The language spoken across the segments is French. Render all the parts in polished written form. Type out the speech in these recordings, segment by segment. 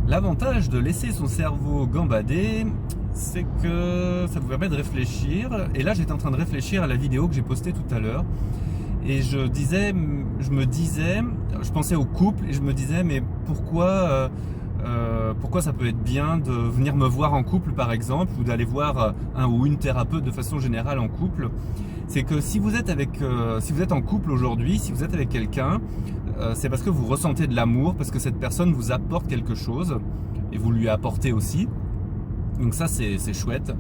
L'avantage de laisser son cerveau gambader, c'est que ça vous permet de réfléchir. Et là, j'étais en train de réfléchir à la vidéo que j'ai postée tout à l'heure. Et je pensais au couple et je me disais, mais pourquoi ça peut être bien de venir me voir en couple par exemple, ou d'aller voir un ou une thérapeute de façon générale en couple. C'est que si vous êtes en couple aujourd'hui, si vous êtes avec quelqu'un, c'est parce que vous ressentez de l'amour, parce que cette personne vous apporte quelque chose et vous lui apportez aussi. Donc ça c'est chouette.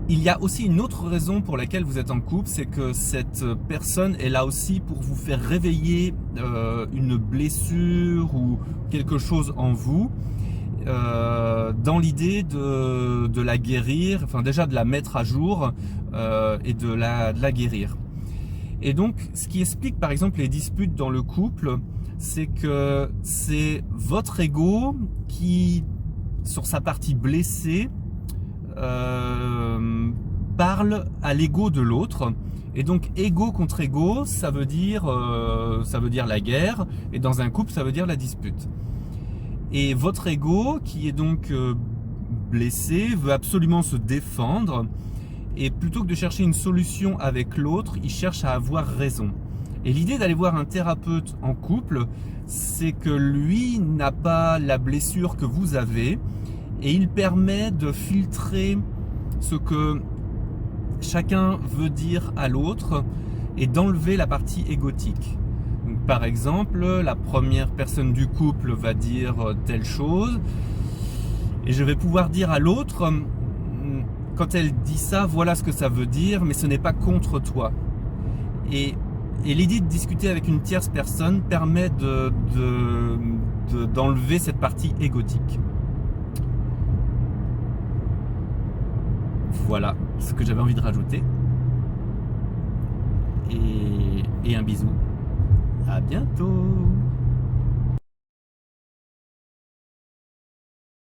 Il y a aussi une autre raison pour laquelle vous êtes en couple, c'est que cette personne est là aussi pour vous faire réveiller une blessure ou quelque chose en vous, dans l'idée de la guérir, enfin déjà de la mettre à jour et de la guérir. Et donc ce qui explique par exemple les disputes dans le couple, c'est que c'est votre ego qui, sur sa partie blessée, parle à l'ego de l'autre. Et donc ego contre ego, ça veut dire la guerre, et dans un couple ça veut dire la dispute. Et votre ego, qui est donc blessé, veut absolument se défendre, et plutôt que de chercher une solution avec l'autre, il cherche à avoir raison. Et l'idée d'aller voir un thérapeute en couple, c'est que lui n'a pas la blessure que vous avez, et il permet de filtrer ce que chacun veut dire à l'autre et d'enlever la partie égotique. Donc, par exemple, la première personne du couple va dire telle chose et je vais pouvoir dire à l'autre, quand elle dit ça, voilà ce que ça veut dire, mais ce n'est pas contre toi. Et l'idée de discuter avec une tierce personne permet d'enlever cette partie égotique. Voilà ce que j'avais envie de rajouter. Et un bisou. À bientôt.